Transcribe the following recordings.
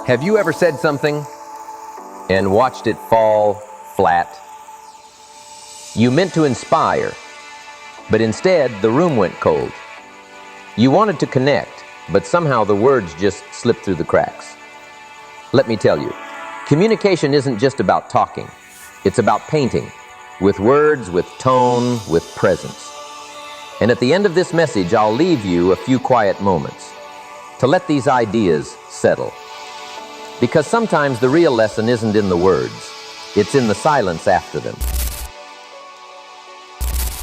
Have you ever said something and watched it fall flat? You meant to inspire, but instead the room went cold. You wanted to connect, but somehow the words just slipped through the cracks. Let me tell you, communication isn't just about talking. It's about painting, with words, with tone, with presence. And at the end of this message, I'll leave you a few quiet moments to let these ideas settle. Because sometimes the real lesson isn't in the words, it's in the silence after them.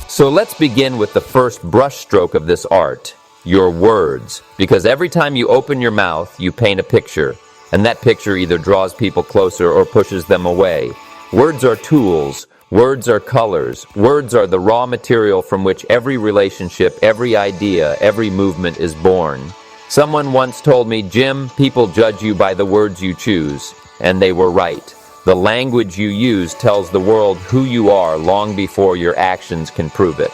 So let's begin with the first brushstroke of this art, your words. Because every time you open your mouth, you paint a picture, and that picture either draws people closer or pushes them away. Words are tools, words are colors, words are the raw material from which every relationship, every idea, every movement is born. Someone once told me, Jim, people judge you by the words you choose, and they were right. The language you use tells the world who you are long before your actions can prove it.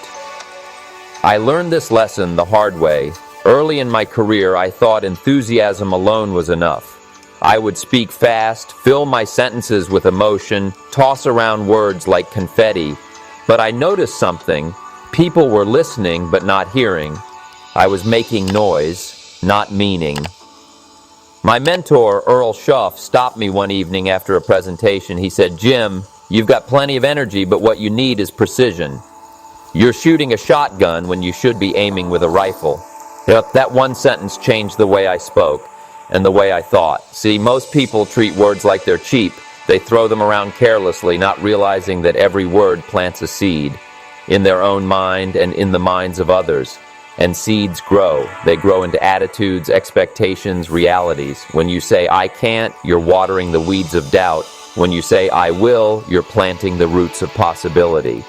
I learned this lesson the hard way. Early in my career, I thought enthusiasm alone was enough. I would speak fast, fill my sentences with emotion, toss around words like confetti. But I noticed something. People were listening but not hearing. I was making noise, not meaning. My mentor, Earl Schuff, stopped me one evening after a presentation. He said, Jim, you've got plenty of energy, but what you need is precision. You're shooting a shotgun when you should be aiming with a rifle. Yep, that one sentence changed the way I spoke and the way I thought. See, most people treat words like they're cheap. They throw them around carelessly, not realizing that every word plants a seed in their own mind and in the minds of others. And seeds grow. They grow into attitudes, expectations, realities. When you say, I can't, you're watering the weeds of doubt. When you say, I will, you're planting the roots of possibility.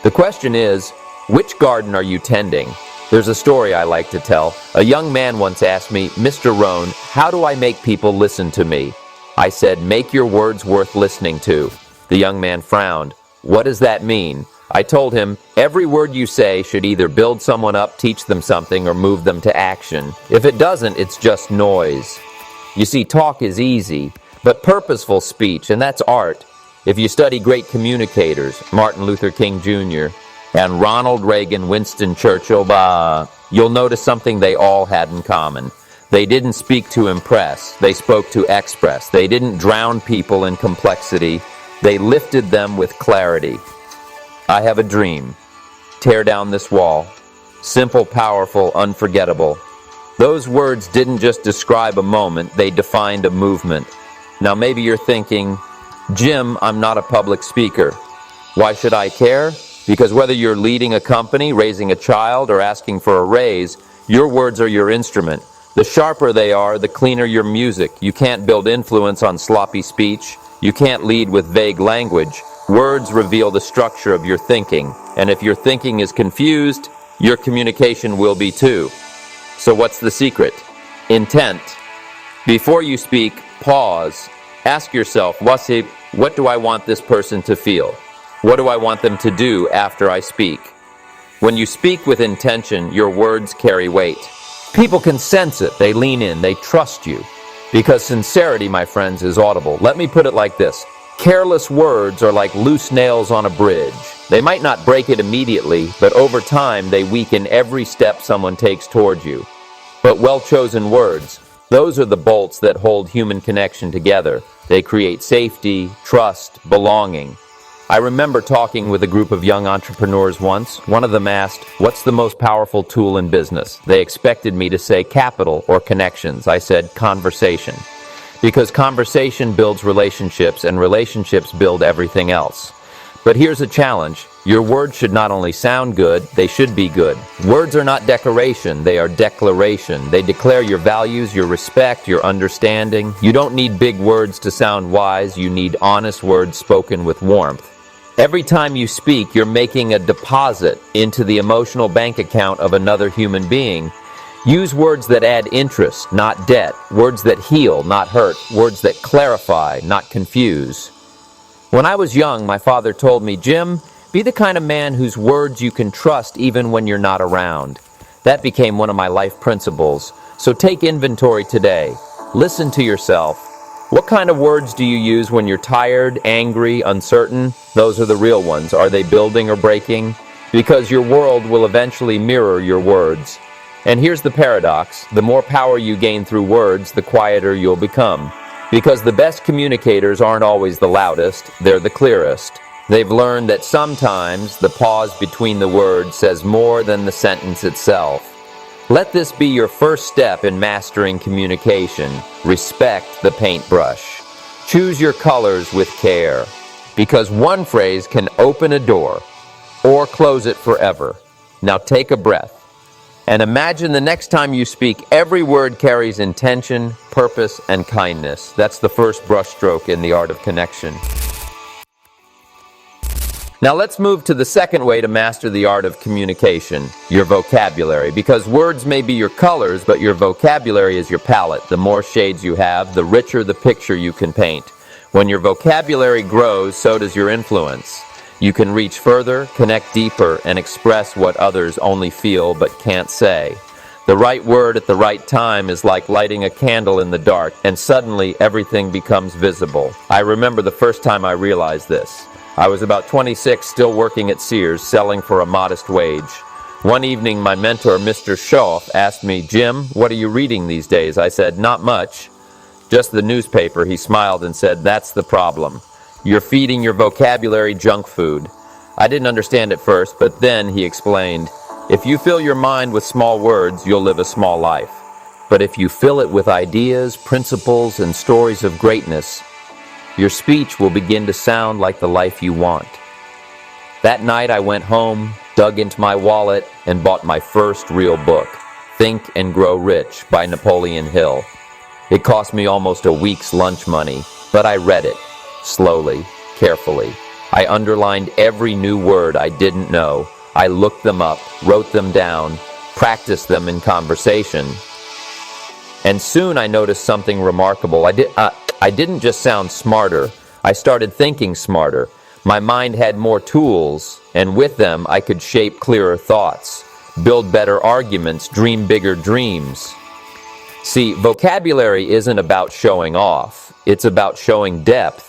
The question is, which garden are you tending? There's a story I like to tell. A young man once asked me, Mr. Rohn, how do I make people listen to me? I said, make your words worth listening to. The young man frowned. What does that mean? I told him, every word you say should either build someone up, teach them something, or move them to action. If it doesn't, it's just noise. You see, talk is easy, but purposeful speech, and that's art. If you study great communicators, Martin Luther King Jr. and Ronald Reagan, Winston Churchill, you'll notice something they all had in common. They didn't speak to impress, they spoke to express. They didn't drown people in complexity, they lifted them with clarity. I have a dream. Tear down this wall. Simple, powerful, unforgettable. Those words didn't just describe a moment, they defined a movement. Now maybe you're thinking, Jim, I'm not a public speaker. Why should I care? Because whether you're leading a company, raising a child, or asking for a raise, your words are your instrument. The sharper they are, the cleaner your music. You can't build influence on sloppy speech. You can't lead with vague language. Words reveal the structure of your thinking, and if your thinking is confused, your communication will be too. So what's the secret? Intent. Before you speak, pause. Ask yourself, what do I want this person to feel? What do I want them to do after I speak? When you speak with intention, your words carry weight. People can sense it. They lean in. They trust you. Because sincerity, my friends, is audible. Let me put it like this. Careless words are like loose nails on a bridge. They might not break it immediately, but over time they weaken every step someone takes towards you. But well-chosen words, those are the bolts that hold human connection together. They create safety, trust, belonging. I remember talking with a group of young entrepreneurs once. One of them asked, what's the most powerful tool in business? They expected me to say capital or connections. I said conversation. Because conversation builds relationships, and relationships build everything else. But here's a challenge. Your words should not only sound good, they should be good. Words are not decoration, they are declaration. They declare your values, your respect, your understanding. You don't need big words to sound wise, you need honest words spoken with warmth. Every time you speak, you're making a deposit into the emotional bank account of another human being. Use words that add interest, not debt. Words that heal, not hurt. Words that clarify, not confuse. When I was young, my father told me, Jim, be the kind of man whose words you can trust even when you're not around. That became one of my life principles. So take inventory today. Listen to yourself. What kind of words do you use when you're tired, angry, uncertain? Those are the real ones. Are they building or breaking? Because your world will eventually mirror your words. And here's the paradox. The more power you gain through words, the quieter you'll become. Because the best communicators aren't always the loudest, they're the clearest. They've learned that sometimes the pause between the words says more than the sentence itself. Let this be your first step in mastering communication. Respect the paintbrush. Choose your colors with care, because one phrase can open a door or close it forever. Now take a breath and imagine the next time you speak, every word carries intention, purpose, and kindness. That's the first brushstroke in the art of connection. Now let's move to the second way to master the art of communication, your vocabulary. Because words may be your colors, but your vocabulary is your palette. The more shades you have, the richer the picture you can paint. When your vocabulary grows, so does your influence. You can reach further, connect deeper, and express what others only feel but can't say. The right word at the right time is like lighting a candle in the dark, and suddenly everything becomes visible. I remember the first time I realized this. I was about 26, still working at Sears, selling for a modest wage. One evening, my mentor, Mr. Schoff, asked me, "Jim, what are you reading these days?" I said, "Not much. Just the newspaper." He smiled and said, "That's the problem. You're feeding your vocabulary junk food." I didn't understand at first, but then he explained, "If you fill your mind with small words, you'll live a small life. But if you fill it with ideas, principles, and stories of greatness, your speech will begin to sound like the life you want." That night I went home, dug into my wallet, and bought my first real book, Think and Grow Rich by Napoleon Hill. It cost me almost a week's lunch money, but I read it, slowly, carefully. I underlined every new word I didn't know. I looked them up, wrote them down, practiced them in conversation. And soon I noticed something remarkable. I didn't just sound smarter, I started thinking smarter. My mind had more tools, and with them I could shape clearer thoughts, build better arguments, dream bigger dreams. See, vocabulary isn't about showing off, it's about showing depth.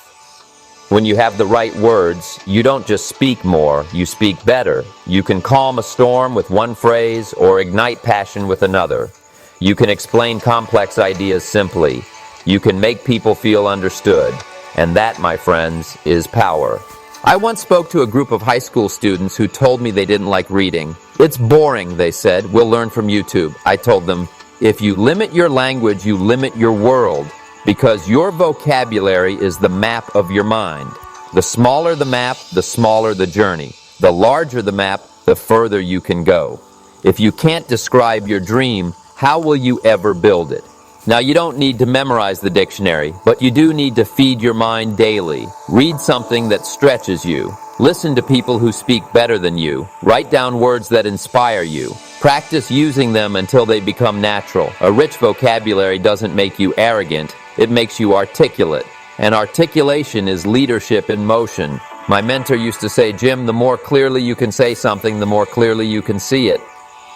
When you have the right words, you don't just speak more, you speak better. You can calm a storm with one phrase or ignite passion with another. You can explain complex ideas simply. You can make people feel understood. And that, my friends, is power. I once spoke to a group of high school students who told me they didn't like reading. "It's boring," they said. "We'll learn from YouTube." I told them, if you limit your language, you limit your world, because your vocabulary is the map of your mind. The smaller the map, the smaller the journey. The larger the map, the further you can go. If you can't describe your dream, how will you ever build it? Now, you don't need to memorize the dictionary, but you do need to feed your mind daily. Read something that stretches you. Listen to people who speak better than you. Write down words that inspire you. Practice using them until they become natural. A rich vocabulary doesn't make you arrogant, it makes you articulate. And articulation is leadership in motion. My mentor used to say, "Jim, the more clearly you can say something, the more clearly you can see it."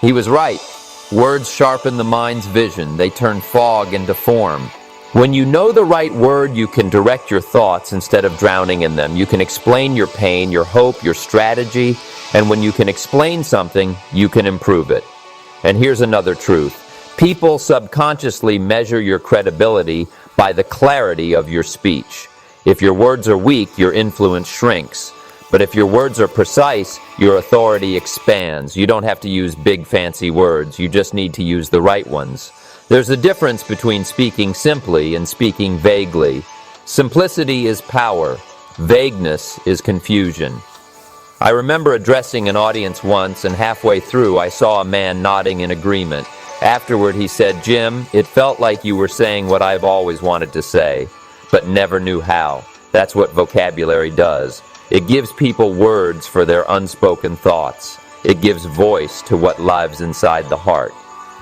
He was right. Words sharpen the mind's vision. They turn fog into form. When you know the right word, you can direct your thoughts instead of drowning in them. You can explain your pain, your hope, your strategy, and when you can explain something, you can improve it. And here's another truth. People subconsciously measure your credibility by the clarity of your speech. If your words are weak, your influence shrinks. But if your words are precise, your authority expands. You don't have to use big fancy words. You just need to use the right ones. There's a difference between speaking simply and speaking vaguely. Simplicity is power. Vagueness is confusion. I remember addressing an audience once, and halfway through I saw a man nodding in agreement. Afterward he said, "Jim, it felt like you were saying what I've always wanted to say, but never knew how." That's what vocabulary does. It gives people words for their unspoken thoughts. It gives voice to what lives inside the heart.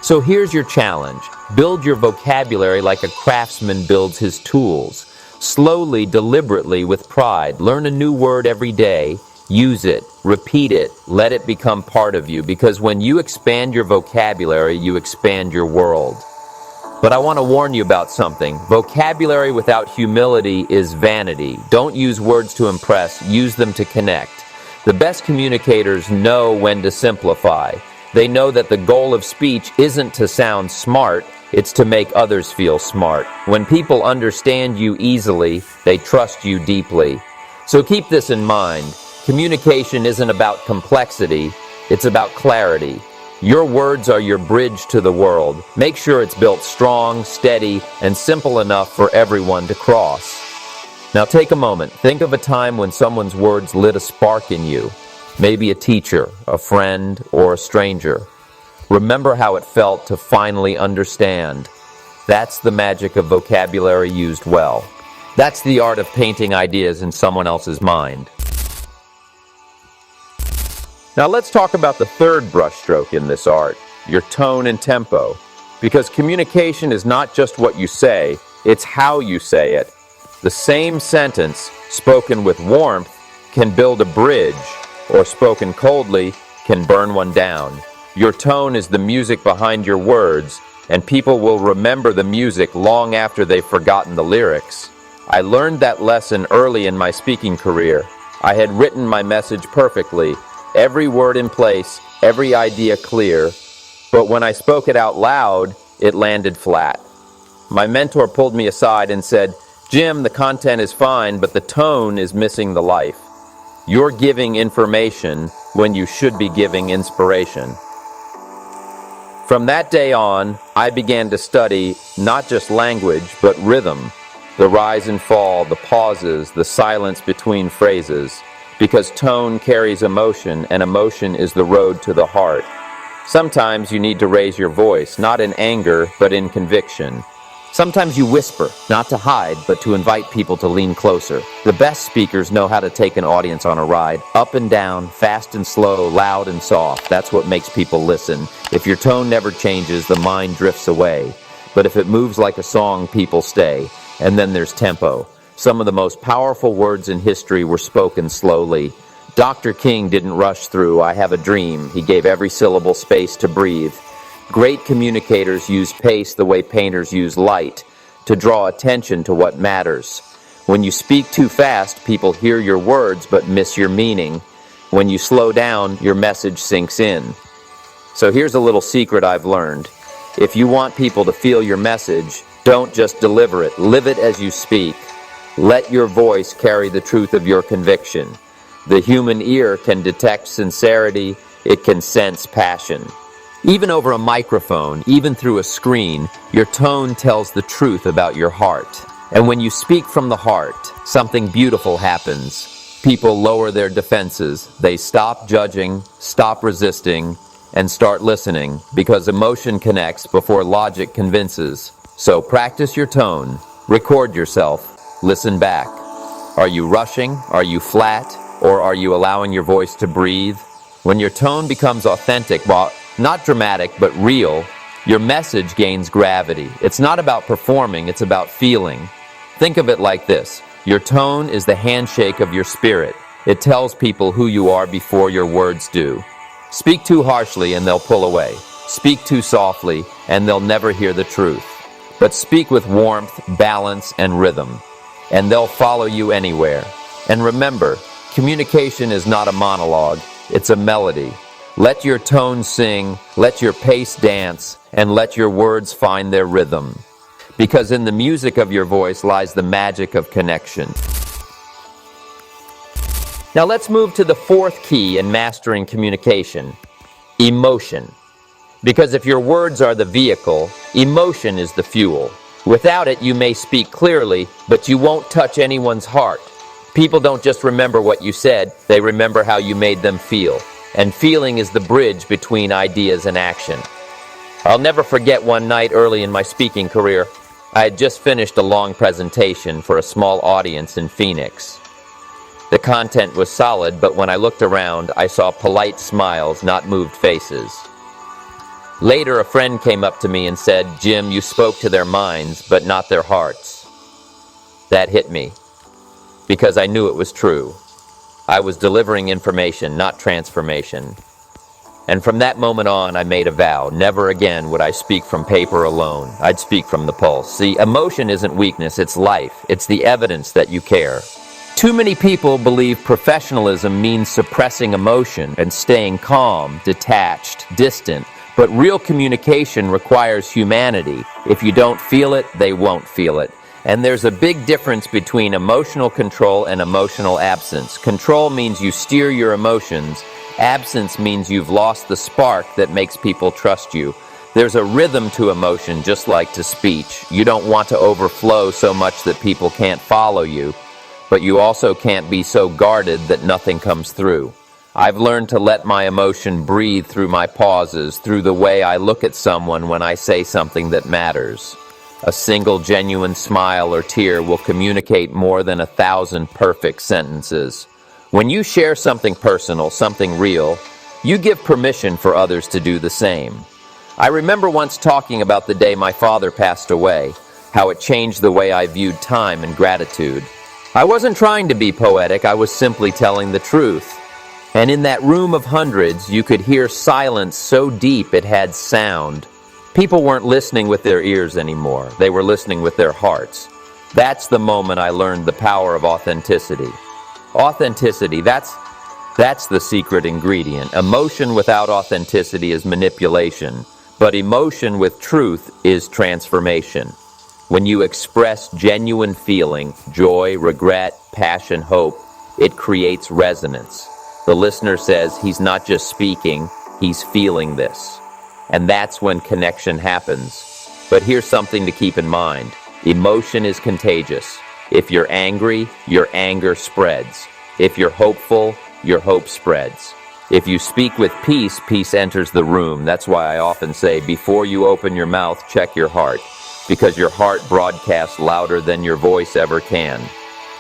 So here's your challenge. Build your vocabulary like a craftsman builds his tools. Slowly, deliberately, with pride. Learn a new word every day. Use it. Repeat it. Let it become part of you. Because when you expand your vocabulary, you expand your world. But I want to warn you about something. Vocabulary without humility is vanity. Don't use words to impress, use them to connect. The best communicators know when to simplify. They know that the goal of speech isn't to sound smart, it's to make others feel smart. When people understand you easily, they trust you deeply. So keep this in mind. Communication isn't about complexity, it's about clarity. Your words are your bridge to the world. Make sure it's built strong, steady, and simple enough for everyone to cross. Now take a moment. Think of a time when someone's words lit a spark in you. Maybe a teacher, a friend, or a stranger. Remember how it felt to finally understand. That's the magic of vocabulary used well. That's the art of painting ideas in someone else's mind. Now let's talk about the third brushstroke in this art, your tone and tempo. Because communication is not just what you say, it's how you say it. The same sentence, spoken with warmth, can build a bridge, or spoken coldly, can burn one down. Your tone is the music behind your words, and people will remember the music long after they've forgotten the lyrics. I learned that lesson early in my speaking career. I had written my message perfectly, every word in place, every idea clear, but when I spoke it out loud, it landed flat. My mentor pulled me aside and said, "Jim, the content is fine, but the tone is missing the life. You're giving information when you should be giving inspiration." From that day on, I began to study not just language, but rhythm, the rise and fall, the pauses, the silence between phrases. Because tone carries emotion, and emotion is the road to the heart. Sometimes you need to raise your voice, not in anger, but in conviction. Sometimes you whisper, not to hide, but to invite people to lean closer. The best speakers know how to take an audience on a ride, up and down, fast and slow, loud and soft. That's what makes people listen. If your tone never changes, the mind drifts away. But if it moves like a song, people stay. And then there's tempo. Some of the most powerful words in history were spoken slowly. Dr. King didn't rush through, "I have a dream." He gave every syllable space to breathe. Great communicators use pace the way painters use light, to draw attention to what matters. When you speak too fast, people hear your words but miss your meaning. When you slow down, your message sinks in. So here's a little secret I've learned. If you want people to feel your message, don't just deliver it, live it as you speak. Let your voice carry the truth of your conviction. The human ear can detect sincerity, it can sense passion. Even over a microphone, even through a screen, your tone tells the truth about your heart. And when you speak from the heart, something beautiful happens. People lower their defenses. They stop judging, stop resisting, and start listening, because emotion connects before logic convinces. So practice your tone, record yourself, listen back. Are you rushing? Are you flat? Or are you allowing your voice to breathe? When your tone becomes authentic, while not dramatic but real, your message gains gravity. It's not about performing, it's about feeling. Think of it like this. Your tone is the handshake of your spirit. It tells people who you are before your words do. Speak too harshly and they'll pull away. Speak too softly and they'll never hear the truth. But speak with warmth, balance, and rhythm, and they'll follow you anywhere. And remember, communication is not a monologue, it's a melody. Let your tone sing, let your pace dance, and let your words find their rhythm. Because in the music of your voice lies the magic of connection. Now let's move to the fourth key in mastering communication, emotion. Because if your words are the vehicle, emotion is the fuel. Without it, you may speak clearly, but you won't touch anyone's heart. People don't just remember what you said, they remember how you made them feel. And feeling is the bridge between ideas and action. I'll never forget one night early in my speaking career. I had just finished a long presentation for a small audience in Phoenix. The content was solid, but when I looked around, I saw polite smiles, not moved faces. Later, a friend came up to me and said, "Jim, you spoke to their minds, but not their hearts." That hit me, because I knew it was true. I was delivering information, not transformation. And from that moment on, I made a vow. Never again would I speak from paper alone. I'd speak from the pulse. See, emotion isn't weakness, it's life. It's the evidence that you care. Too many people believe professionalism means suppressing emotion and staying calm, detached, distant. But real communication requires humanity. If you don't feel it, they won't feel it. And there's a big difference between emotional control and emotional absence. Control means you steer your emotions. Absence means you've lost the spark that makes people trust you. There's a rhythm to emotion, just like to speech. You don't want to overflow so much that people can't follow you, but you also can't be so guarded that nothing comes through. I've learned to let my emotion breathe through my pauses, through the way I look at someone when I say something that matters. A single genuine smile or tear will communicate more than 1,000 perfect sentences. When you share something personal, something real, you give permission for others to do the same. I remember once talking about the day my father passed away, how it changed the way I viewed time and gratitude. I wasn't trying to be poetic, I was simply telling the truth. And in that room of hundreds, you could hear silence so deep it had sound. People weren't listening with their ears anymore. They were listening with their hearts. That's the moment I learned the power of authenticity. Authenticity, that's the secret ingredient. Emotion without authenticity is manipulation, but emotion with truth is transformation. When you express genuine feeling, joy, regret, passion, hope, it creates resonance. The listener says he's not just speaking, he's feeling this. And that's when connection happens. But here's something to keep in mind. Emotion is contagious. If you're angry, your anger spreads. If you're hopeful, your hope spreads. If you speak with peace, peace enters the room. That's why I often say, before you open your mouth, check your heart. Because your heart broadcasts louder than your voice ever can.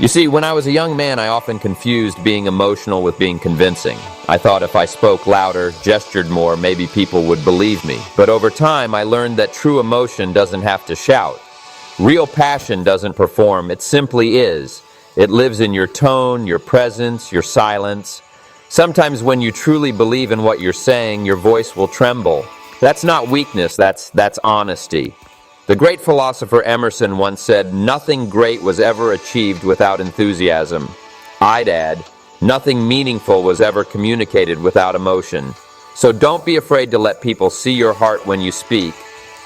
You see, when I was a young man, I often confused being emotional with being convincing. I thought if I spoke louder, gestured more, maybe people would believe me. But over time, I learned that true emotion doesn't have to shout. Real passion doesn't perform, it simply is. It lives in your tone, your presence, your silence. Sometimes when you truly believe in what you're saying, your voice will tremble. That's not weakness, that's honesty. The great philosopher Emerson once said, "Nothing great was ever achieved without enthusiasm." I'd add, nothing meaningful was ever communicated without emotion. So don't be afraid to let people see your heart when you speak.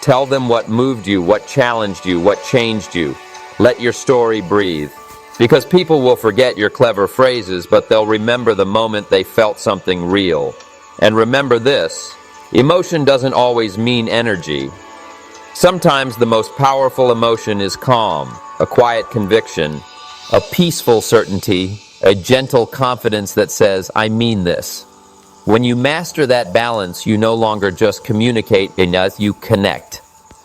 Tell them what moved you, what challenged you, what changed you. Let your story breathe. Because people will forget your clever phrases, but they'll remember the moment they felt something real. And remember this, emotion doesn't always mean energy. Sometimes the most powerful emotion is calm, a quiet conviction, a peaceful certainty, a gentle confidence that says, "I mean this." When you master that balance, you no longer just communicate enough, you connect.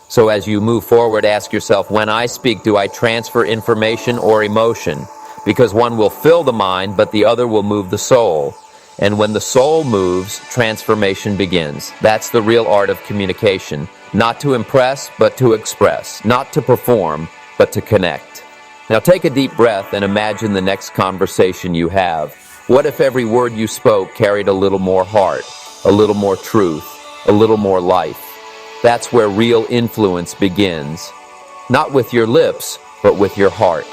So as you move forward, ask yourself, when I speak, do I transfer information or emotion? Because one will fill the mind, but the other will move the soul. And when the soul moves, transformation begins. That's the real art of communication. Not to impress, but to express. Not to perform, but to connect. Now take a deep breath and imagine the next conversation you have. What if every word you spoke carried a little more heart, a little more truth, a little more life? That's where real influence begins. Not with your lips, but with your heart.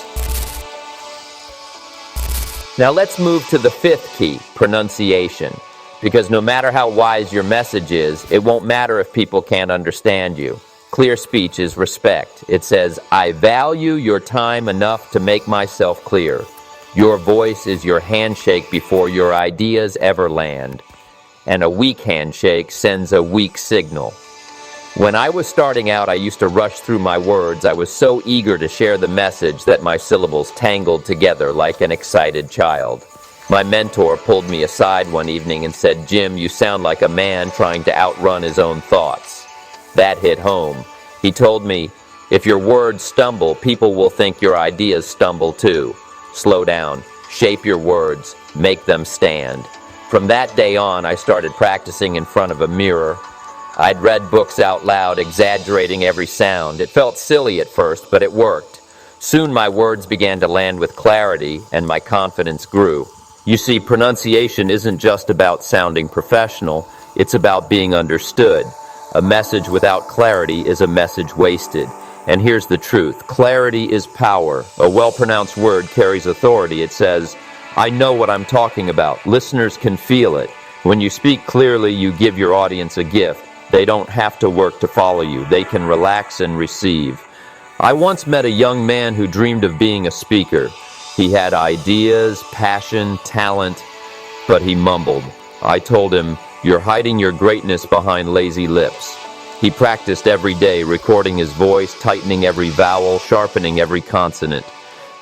Now let's move to the fifth key, pronunciation. Because no matter how wise your message is, it won't matter if people can't understand you. Clear speech is respect. It says, "I value your time enough to make myself clear." Your voice is your handshake before your ideas ever land. And a weak handshake sends a weak signal. When I was starting out, I used to rush through my words. I was so eager to share the message that my syllables tangled together like an excited child. My mentor pulled me aside one evening and said, "Jim, you sound like a man trying to outrun his own thoughts." That hit home. He told me, "If your words stumble, people will think your ideas stumble too. Slow down, shape your words, make them stand." From that day on, I started practicing in front of a mirror. I'd read books out loud, exaggerating every sound. It felt silly at first, but it worked. Soon my words began to land with clarity, and my confidence grew. You see, pronunciation isn't just about sounding professional. It's about being understood. A message without clarity is a message wasted. And here's the truth. Clarity is power. A well-pronounced word carries authority. It says, I know what I'm talking about. Listeners can feel it. When you speak clearly, you give your audience a gift. They don't have to work to follow you. They can relax and receive. I once met a young man who dreamed of being a speaker. He had ideas, passion, talent, but he mumbled. I told him, you're hiding your greatness behind lazy lips. He practiced every day, recording his voice, tightening every vowel, sharpening every consonant.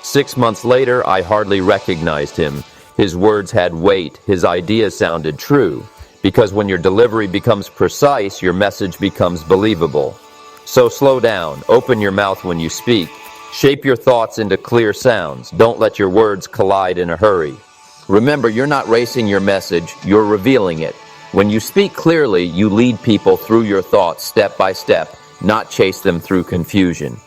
6 months later, I hardly recognized him. His words had weight. His ideas sounded true. Because when your delivery becomes precise, your message becomes believable. So slow down. Open your mouth when you speak. Shape your thoughts into clear sounds. Don't let your words collide in a hurry. Remember, you're not racing your message, you're revealing it. When you speak clearly, you lead people through your thoughts step by step, not chase them through confusion.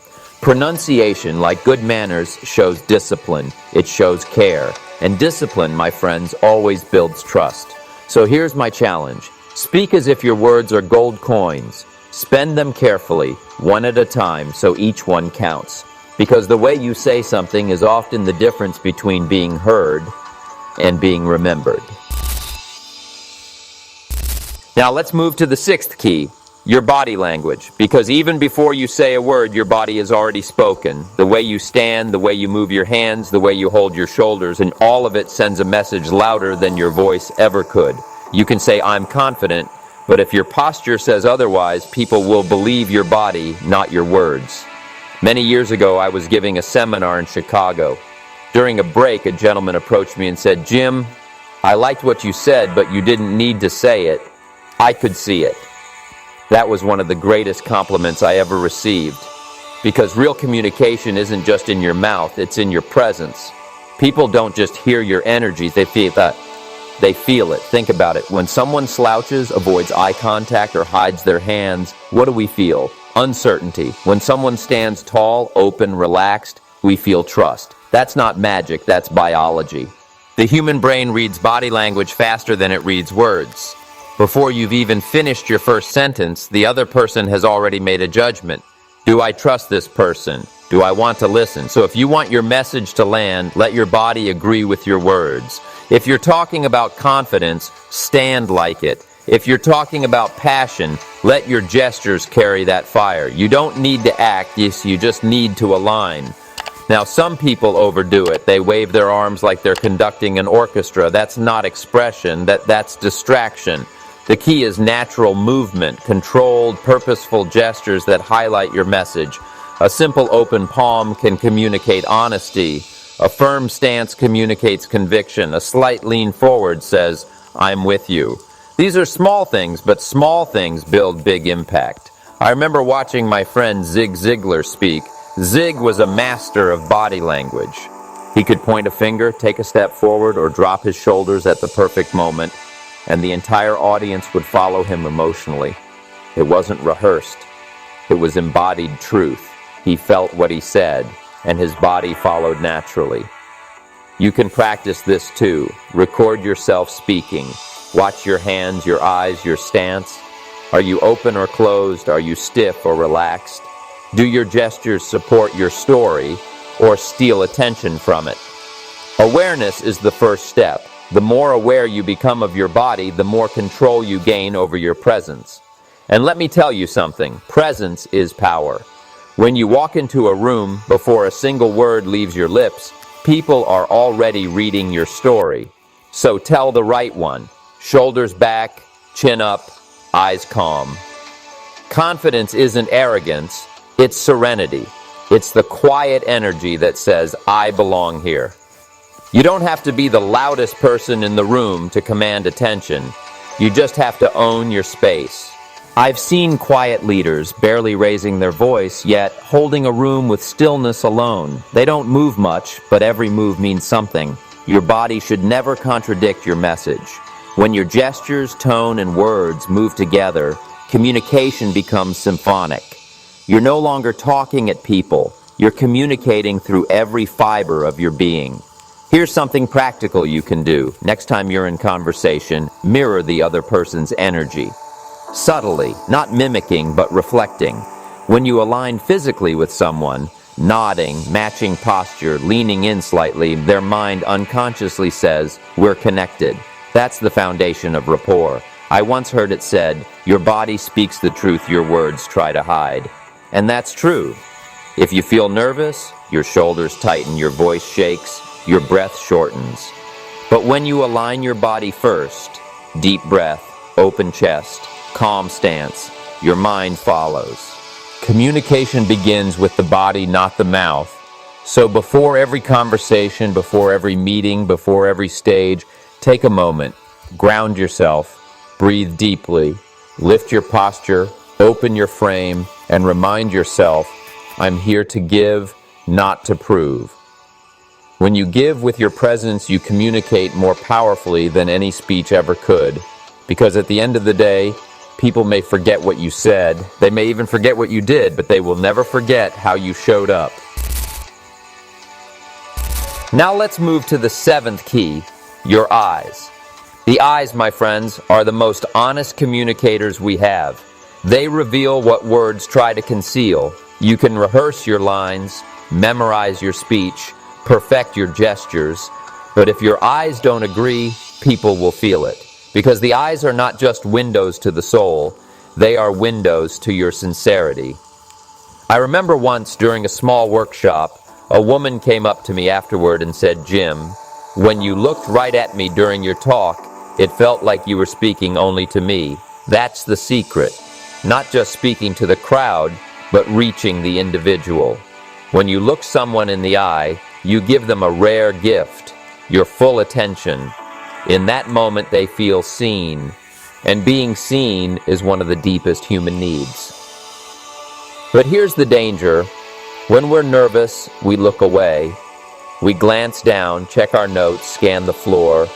Pronunciation, like good manners, shows discipline. It shows care. And discipline, my friends, always builds trust. So here's my challenge. Speak as if your words are gold coins. Spend them carefully, one at a time, so each one counts. Because the way you say something is often the difference between being heard and being remembered. Now let's move to the sixth key, your body language. Because even before you say a word, your body has already spoken. The way you stand, the way you move your hands, the way you hold your shoulders, and all of it sends a message louder than your voice ever could. You can say, I'm confident, but if your posture says otherwise, people will believe your body, not your words. Many years ago, I was giving a seminar in Chicago. During a break, a gentleman approached me and said, Jim, I liked what you said, but you didn't need to say it. I could see it. That was one of the greatest compliments I ever received. Because real communication isn't just in your mouth, it's in your presence. People don't just hear your energy, they feel that. They feel it. Think about it. When someone slouches, avoids eye contact, or hides their hands, what do we feel? Uncertainty. When someone stands tall, open, relaxed, we feel trust. That's not magic, that's biology. The human brain reads body language faster than it reads words. Before you've even finished your first sentence, the other person has already made a judgment. Do I trust this person? Do I want to listen? So if you want your message to land, let your body agree with your words. If you're talking about confidence, stand like it. If you're talking about passion, let your gestures carry that fire. You don't need to act, you just need to align. Now, some people overdo it. They wave their arms like they're conducting an orchestra. That's not expression, that's distraction. The key is natural movement, controlled, purposeful gestures that highlight your message. A simple open palm can communicate honesty. A firm stance communicates conviction. A slight lean forward says, I'm with you. These are small things, but small things build big impact. I remember watching my friend Zig Ziglar speak. Zig was a master of body language. He could point a finger, take a step forward, or drop his shoulders at the perfect moment, and the entire audience would follow him emotionally. It wasn't rehearsed. It was embodied truth. He felt what he said, and his body followed naturally. You can practice this too. Record yourself speaking. Watch your hands, your eyes, your stance. Are you open or closed? Are you stiff or relaxed? Do your gestures support your story or steal attention from it? Awareness is the first step. The more aware you become of your body, the more control you gain over your presence. And let me tell you something, presence is power. When you walk into a room, before a single word leaves your lips, people are already reading your story. So tell the right one. Shoulders back, chin up, eyes calm. Confidence isn't arrogance, it's serenity. It's the quiet energy that says, I belong here. You don't have to be the loudest person in the room to command attention. You just have to own your space. I've seen quiet leaders barely raising their voice, yet holding a room with stillness alone. They don't move much, but every move means something. Your body should never contradict your message. When your gestures, tone, and words move together, communication becomes symphonic. You're no longer talking at people. You're communicating through every fiber of your being. Here's something practical you can do. Next time you're in conversation, mirror the other person's energy. Subtly, not mimicking, but reflecting. When you align physically with someone, nodding, matching posture, leaning in slightly, their mind unconsciously says, "We're connected." That's the foundation of rapport. I once heard it said, "Your body speaks the truth your words try to hide." And that's true. If you feel nervous, your shoulders tighten, your voice shakes, your breath shortens. But when you align your body first, deep breath, open chest, calm stance, your mind follows. Communication begins with the body, not the mouth. So before every conversation, before every meeting, before every stage, take a moment, ground yourself, breathe deeply, lift your posture, open your frame, and remind yourself, I'm here to give, not to prove. When you give with your presence, you communicate more powerfully than any speech ever could, because at the end of the day, people may forget what you said, they may even forget what you did, but they will never forget how you showed up. Now let's move to the seventh key, your eyes. The eyes, my friends, are the most honest communicators we have. They reveal what words try to conceal. You can rehearse your lines, memorize your speech, perfect your gestures, but if your eyes don't agree, people will feel it. Because the eyes are not just windows to the soul, they are windows to your sincerity. I remember once during a small workshop, a woman came up to me afterward and said, "Jim, when you looked right at me during your talk, it felt like you were speaking only to me. That's the secret. Not just speaking to the crowd, but reaching the individual. When you look someone in the eye, you give them a rare gift, your full attention. In that moment, they feel seen, and being seen is one of the deepest human needs." But here's the danger. When we're nervous, we look away. We glance down, check our notes, scan the floor.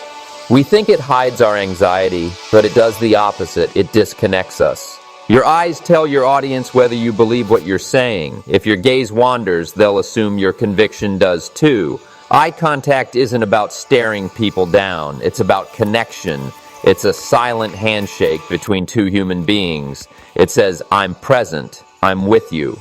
We think it hides our anxiety, but it does the opposite. It disconnects us. Your eyes tell your audience whether you believe what you're saying. If your gaze wanders, they'll assume your conviction does too. Eye contact isn't about staring people down. It's about connection. It's a silent handshake between two human beings. It says, "I'm present. I'm with you."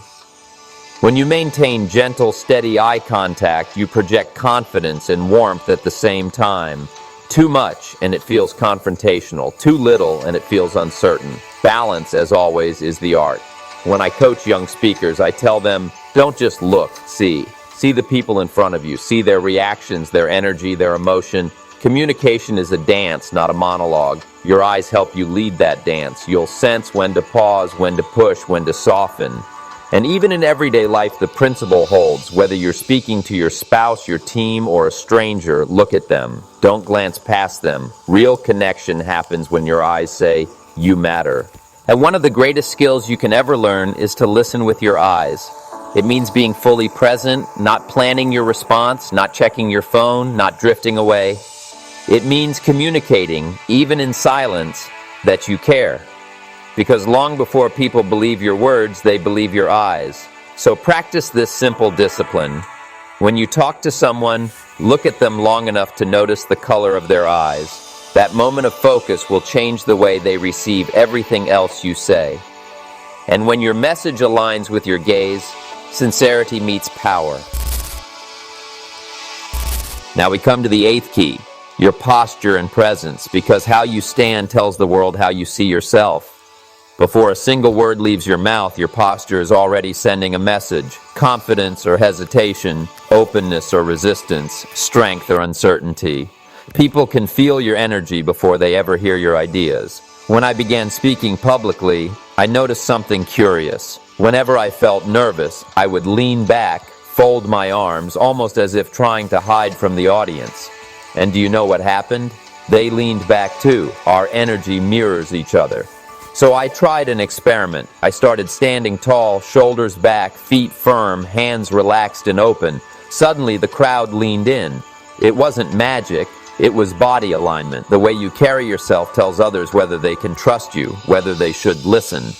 When you maintain gentle, steady eye contact, you project confidence and warmth at the same time. Too much, and it feels confrontational. Too little, and it feels uncertain. Balance, as always, is the art. When I coach young speakers, I tell them, don't just look, see. See the people in front of you. See their reactions, their energy, their emotion. Communication is a dance, not a monologue. Your eyes help you lead that dance. You'll sense when to pause, when to push, when to soften. And even in everyday life, the principle holds. Whether you're speaking to your spouse, your team, or a stranger, look at them. Don't glance past them. Real connection happens when your eyes say, "You matter." And one of the greatest skills you can ever learn is to listen with your eyes. It means being fully present, not planning your response, not checking your phone, not drifting away. It means communicating, even in silence, that you care. Because long before people believe your words, they believe your eyes. So practice this simple discipline. When you talk to someone, look at them long enough to notice the color of their eyes. That moment of focus will change the way they receive everything else you say. And when your message aligns with your gaze, sincerity meets power. Now we come to the eighth key, your posture and presence, because how you stand tells the world how you see yourself. Before a single word leaves your mouth, your posture is already sending a message. Confidence or hesitation, openness or resistance, strength or uncertainty. People can feel your energy before they ever hear your ideas. When I began speaking publicly, I noticed something curious. Whenever I felt nervous, I would lean back, fold my arms, almost as if trying to hide from the audience. And do you know what happened? They leaned back too. Our energy mirrors each other. So I tried an experiment. I started standing tall, shoulders back, feet firm, hands relaxed and open. Suddenly the crowd leaned in. It wasn't magic, it was body alignment. The way you carry yourself tells others whether they can trust you, whether they should listen.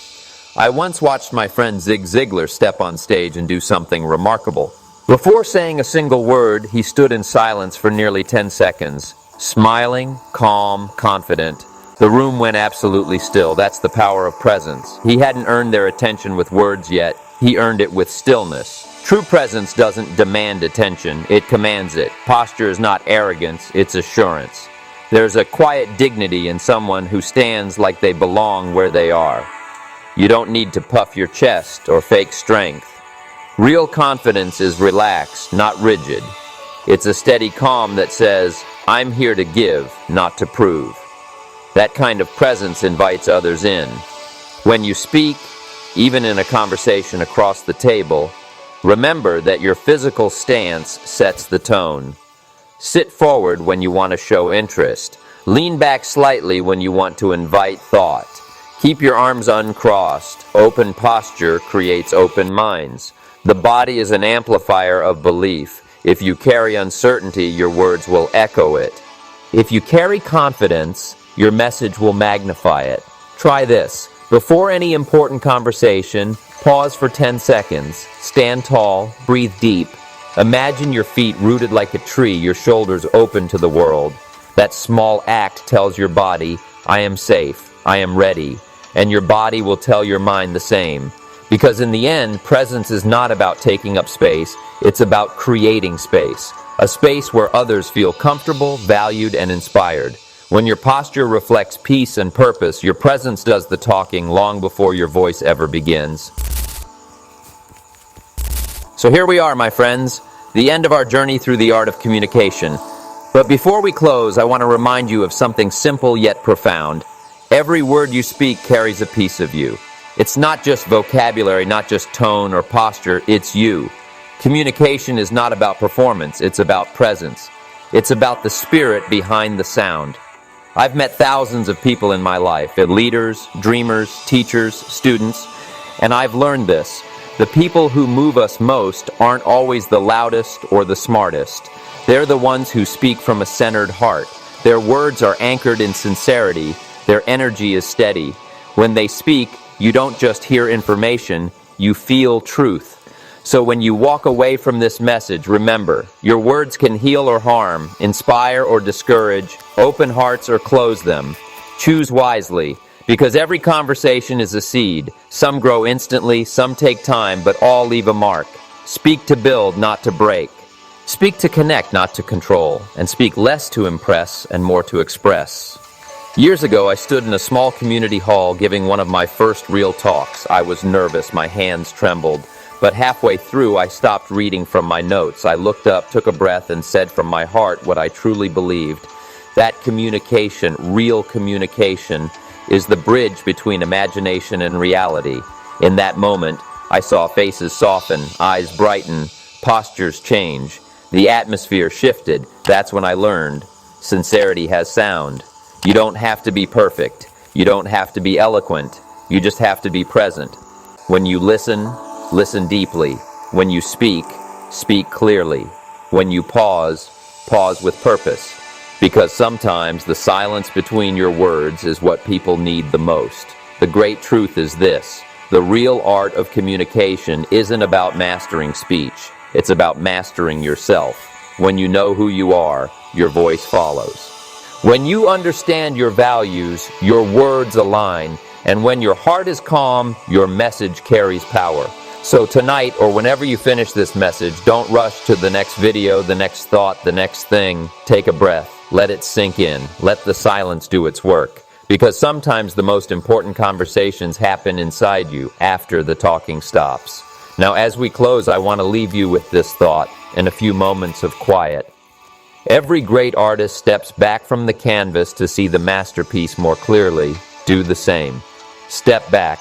I once watched my friend Zig Ziglar step on stage and do something remarkable. Before saying a single word, he stood in silence for nearly 10 seconds, smiling, calm, confident. The room went absolutely still. That's the power of presence. He hadn't earned their attention with words yet. He earned it with stillness. True presence doesn't demand attention, it commands it. Posture is not arrogance, it's assurance. There's a quiet dignity in someone who stands like they belong where they are. You don't need to puff your chest or fake strength. Real confidence is relaxed, not rigid. It's a steady calm that says, I'm here to give, not to prove. That kind of presence invites others in. When you speak, even in a conversation across the table, remember that your physical stance sets the tone. Sit forward when you want to show interest. Lean back slightly when you want to invite thought. Keep your arms uncrossed. Open posture creates open minds. The body is an amplifier of belief. If you carry uncertainty, your words will echo it. If you carry confidence, your message will magnify it. Try this. Before any important conversation, pause for 10 seconds. Stand tall, breathe deep. Imagine your feet rooted like a tree, your shoulders open to the world. That small act tells your body, I am safe, I am ready. And your body will tell your mind the same. Because in the end, presence is not about taking up space, it's about creating space. A space where others feel comfortable, valued, and inspired. When your posture reflects peace and purpose, your presence does the talking long before your voice ever begins. So here we are, my friends, the end of our journey through the art of communication. But before we close, I want to remind you of something simple yet profound. Every word you speak carries a piece of you. It's not just vocabulary, not just tone or posture, it's you. Communication is not about performance, it's about presence. It's about the spirit behind the sound. I've met thousands of people in my life, leaders, dreamers, teachers, students, and I've learned this. The people who move us most aren't always the loudest or the smartest. They're the ones who speak from a centered heart. Their words are anchored in sincerity. Their energy is steady. When they speak, you don't just hear information, you feel truth. So when you walk away from this message, remember, your words can heal or harm, inspire or discourage, open hearts or close them. Choose wisely, because every conversation is a seed. Some grow instantly, some take time, but all leave a mark. Speak to build, not to break. Speak to connect, not to control. And speak less to impress and more to express. Years ago, I stood in a small community hall giving one of my first real talks. I was nervous, my hands trembled. But halfway through, I stopped reading from my notes. I looked up, took a breath, and said from my heart what I truly believed. That communication, real communication, is the bridge between imagination and reality. In that moment, I saw faces soften, eyes brighten, postures change. The atmosphere shifted. That's when I learned. Sincerity has sound. You don't have to be perfect. You don't have to be eloquent. You just have to be present. When you listen, listen deeply. When you speak, speak clearly. When you pause, pause with purpose. Because sometimes the silence between your words is what people need the most. The great truth is this: the real art of communication isn't about mastering speech. It's about mastering yourself. When you know who you are, your voice follows. When you understand your values, your words align. And when your heart is calm, your message carries power. So tonight, or whenever you finish this message, don't rush to the next video, the next thought, the next thing. Take a breath. Let it sink in. Let the silence do its work. Because sometimes the most important conversations happen inside you after the talking stops. Now, as we close, I want to leave you with this thought and a few moments of quiet. Every great artist steps back from the canvas to see the masterpiece more clearly. Do the same. Step back.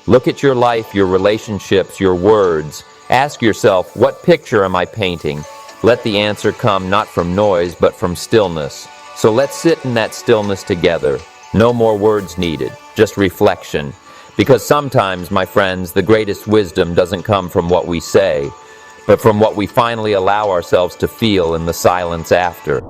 Look at your life, your relationships, your words. Ask yourself, what picture am I painting? Let the answer come not from noise, but from stillness. So let's sit in that stillness together. No more words needed, just reflection. Because sometimes, my friends, the greatest wisdom doesn't come from what we say, but from what we finally allow ourselves to feel in the silence after.